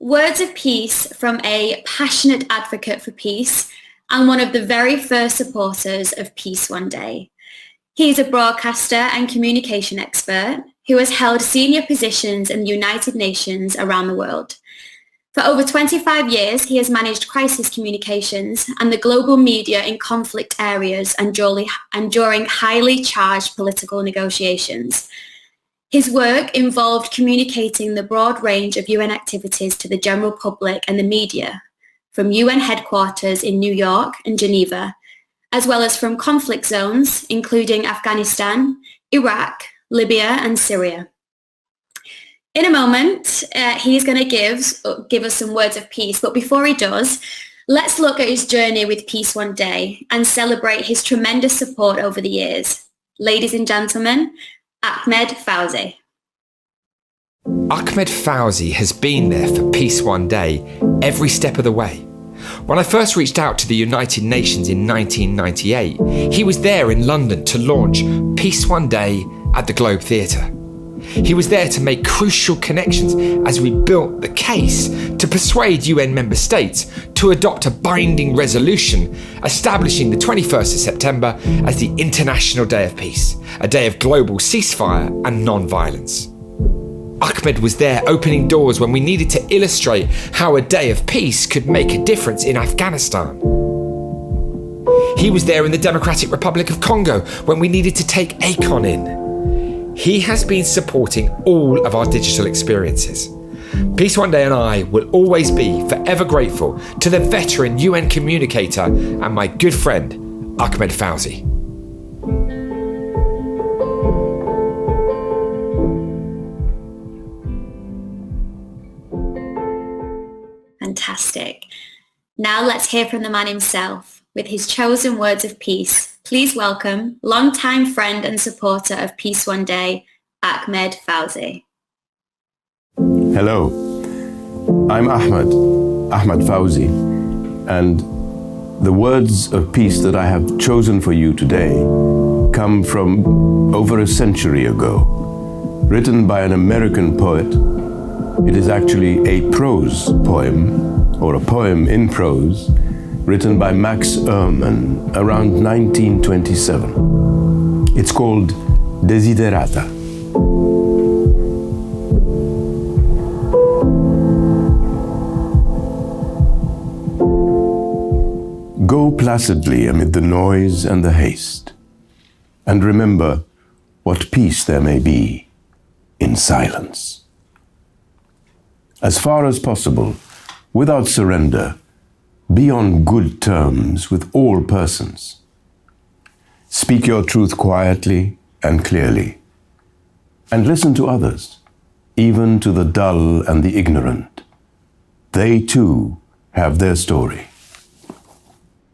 Words of peace from a passionate advocate for peace and one of the very first supporters of Peace One Day. He's a broadcaster and communication expert who has held senior positions in the United Nations around the world. For over 25 years, he has managed crisis communications and the global media in conflict areas and during highly charged political negotiations. His work involved communicating the broad range of UN activities to the general public and the media, from UN headquarters in New York and Geneva, as well as from conflict zones, including Afghanistan, Iraq, Libya, and Syria. In a moment, he's going to give us some words of peace, but before he does, let's look at his journey with Peace One Day and celebrate his tremendous support over the years. Ladies and gentlemen, Ahmad Fawzi. Ahmad Fawzi has been there for Peace One Day every step of the way. When I first reached out to the United Nations in 1998, he was there in London to launch Peace One Day at the Globe Theatre. He was there to make crucial connections as we built the case to persuade UN member states to adopt a binding resolution establishing the 21st of September as the International Day of Peace, a day of global ceasefire and non-violence. Ahmad was there opening doors when we needed to illustrate how a day of peace could make a difference in Afghanistan. He was there in the Democratic Republic of Congo when we needed to take ACON in. He has been supporting all of our digital experiences. Peace One Day and I will always be forever grateful to the veteran UN communicator and my good friend, Ahmad Fawzi. Fantastic. Now let's hear from the man himself with his chosen words of peace. Please welcome longtime friend and supporter of Peace One Day, Ahmad Fawzi. Hello, I'm Ahmad Fawzi, and the words of peace that I have chosen for you today come from over a century ago, written by an American poet. It is actually a prose poem, or a poem in prose, written by Max Ehrmann around 1927. It's called Desiderata. Go placidly amid the noise and the haste, and remember what peace there may be in silence. As far as possible, without surrender, be on good terms with all persons. Speak your truth quietly and clearly, and listen to others, even to the dull and the ignorant. They too have their story.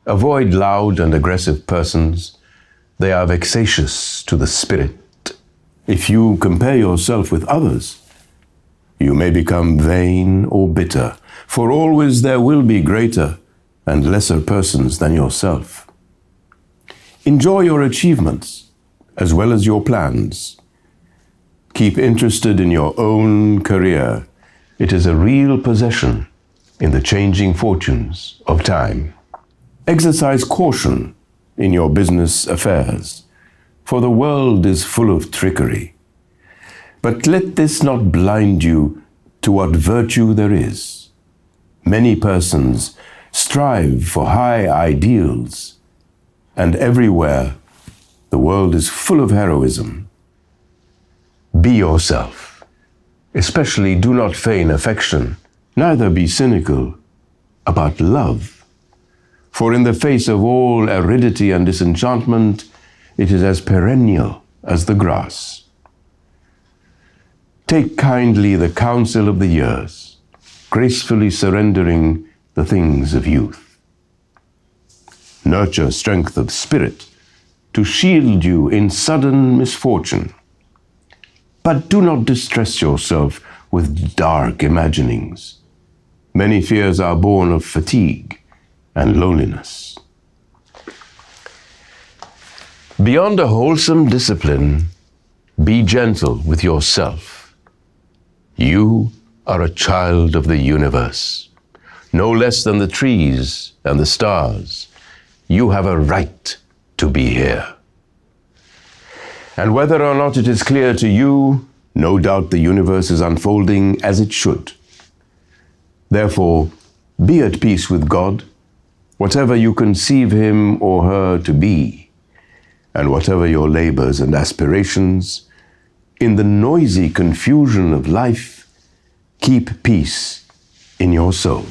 Avoid loud and aggressive persons. They are vexatious to the spirit. If you compare yourself with others, you may become vain or bitter, for always there will be greater and lesser persons than yourself. Enjoy your achievements as well as your plans. Keep interested in your own career. It is a real possession in the changing fortunes of time. Exercise caution in your business affairs, for the world is full of trickery. But let this not blind you to what virtue there is. Many persons strive for high ideals, and everywhere the world is full of heroism. Be yourself. Especially do not feign affection, neither be cynical about love. For in the face of all aridity and disenchantment, it is as perennial as the grass. Take kindly the counsel of the years, gracefully surrendering the things of youth. Nurture strength of spirit to shield you in sudden misfortune. But do not distress yourself with dark imaginings. Many fears are born of fatigue and loneliness. Beyond a wholesome discipline, be gentle with yourself. You are a child of the universe. No less than the trees and the stars, you have a right to be here. And whether or not it is clear to you, no doubt the universe is unfolding as it should. Therefore, be at peace with God, whatever you conceive him or her to be, and whatever your labors and aspirations, in the noisy confusion of life, keep peace in your soul.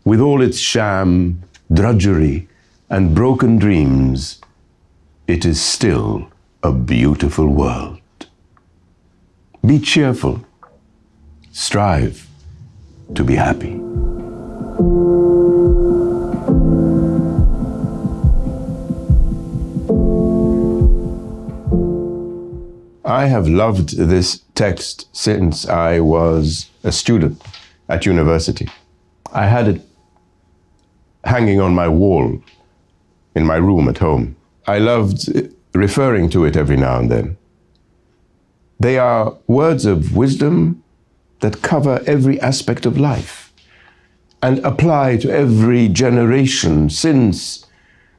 With all its sham, drudgery, and broken dreams, it is still a beautiful world. Be cheerful. Strive to be happy. I have loved this text since I was a student at university. I had it hanging on my wall in my room at home. I loved referring to it every now and then. They are words of wisdom that cover every aspect of life and apply to every generation since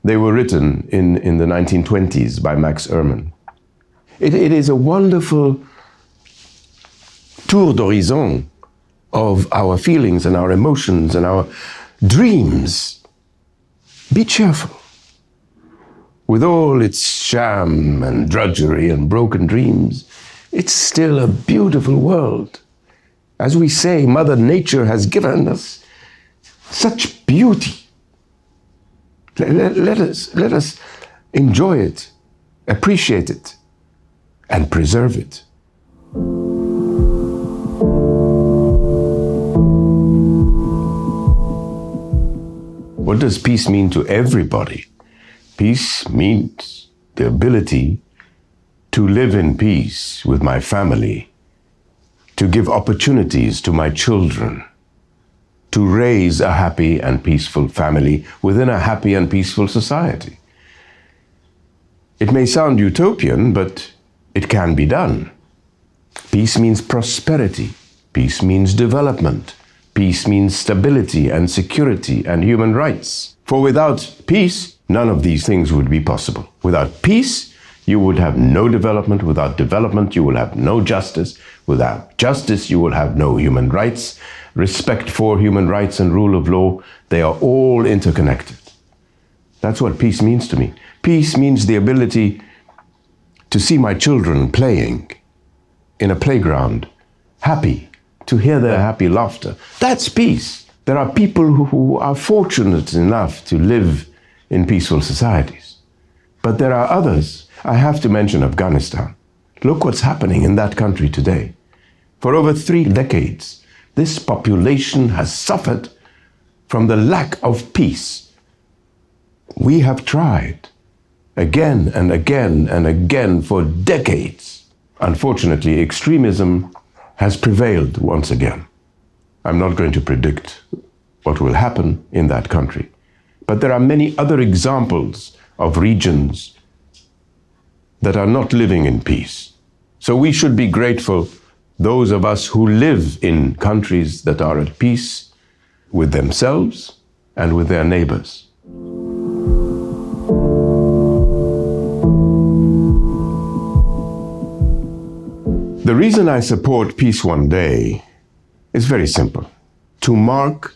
they were written in the 1920s by Max Ehrmann. It is a wonderful tour d'horizon of our feelings and our emotions and our dreams. Be cheerful. With all its sham and drudgery and broken dreams, it's still a beautiful world. As we say, Mother Nature has given us such beauty. Let us enjoy it, appreciate it, and preserve it. What does peace mean to everybody? Peace means the ability to live in peace with my family, to give opportunities to my children, to raise a happy and peaceful family within a happy and peaceful society. It may sound utopian, but it can be done. Peace means prosperity. Peace means development. Peace means stability and security and human rights. For without peace, none of these things would be possible. Without peace, you would have no development. Without development, you will have no justice. Without justice, you will have no human rights. Respect for human rights and rule of law, they are all interconnected. That's what peace means to me. Peace means the ability to see my children playing in a playground, happy, to hear their happy laughter. That's peace. There are people who are fortunate enough to live in peaceful societies. But there are others. I have to mention Afghanistan. Look what's happening in that country today. For over 3 decades, this population has suffered from the lack of peace. We have tried again and again and again for decades. Unfortunately, extremism has prevailed once again. I'm not going to predict what will happen in that country. But there are many other examples of regions that are not living in peace. So we should be grateful, those of us who live in countries that are at peace with themselves and with their neighbors. The reason I support Peace One Day is very simple. To mark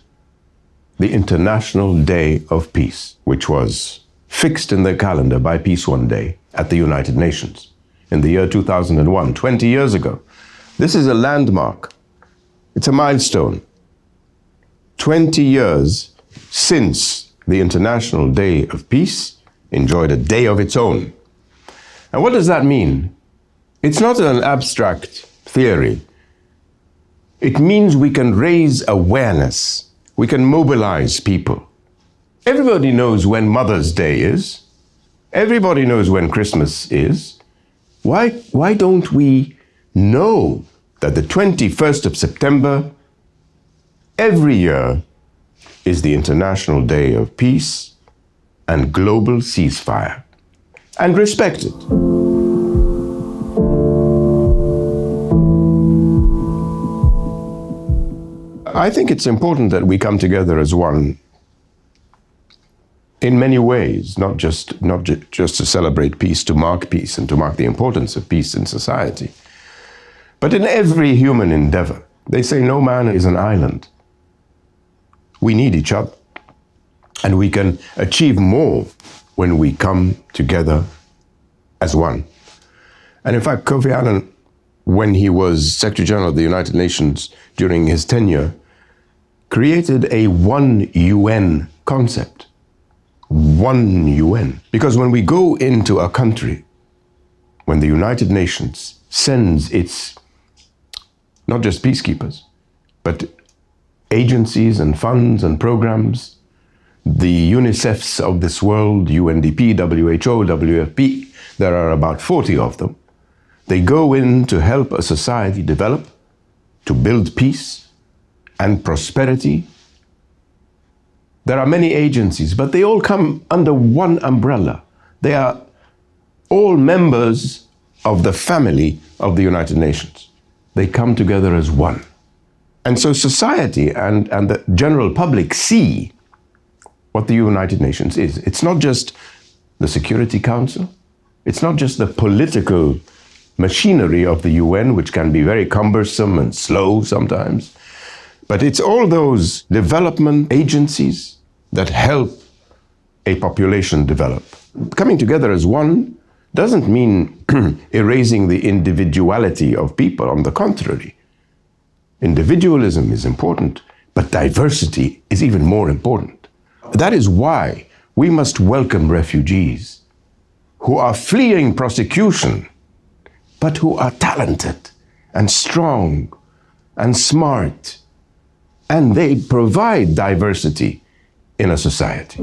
the International Day of Peace, which was fixed in the calendar by Peace One Day at the United Nations in the year 2001, 20 years ago. This is a landmark. It's a milestone. 20 years since the International Day of Peace enjoyed a day of its own. And what does that mean? It's not an abstract theory. It means we can raise awareness. We can mobilize people. Everybody knows when Mother's Day is. Everybody knows when Christmas is. Why don't we know that the 21st of September every year is the International Day of Peace and global ceasefire, and respect it? I think it's important that we come together as one in many ways, not just to celebrate peace, to mark peace, and to mark the importance of peace in society, but in every human endeavor. They say no man is an island. We need each other, and we can achieve more when we come together as one. And in fact, Kofi Annan, when he was Secretary General of the United Nations during his tenure, created a one UN concept. One UN. Because when we go into a country, when the United Nations sends its, not just peacekeepers, but agencies and funds and programs, the UNICEFs of this world, UNDP, WHO, WFP, there are about 40 of them. They go in to help a society develop, to build peace and prosperity. There are many agencies, but they all come under one umbrella. They are all members of the family of the United Nations. They come together as one. And so society and the general public see what the United Nations is. It's not just the Security Council. It's not just the political machinery of the UN, which can be very cumbersome and slow sometimes, but it's all those development agencies that help a population develop. Coming together as one doesn't mean erasing the individuality of people. On the contrary, individualism is important, but diversity is even more important. That is why we must welcome refugees who are fleeing persecution, but who are talented and strong and smart, and they provide diversity in a society.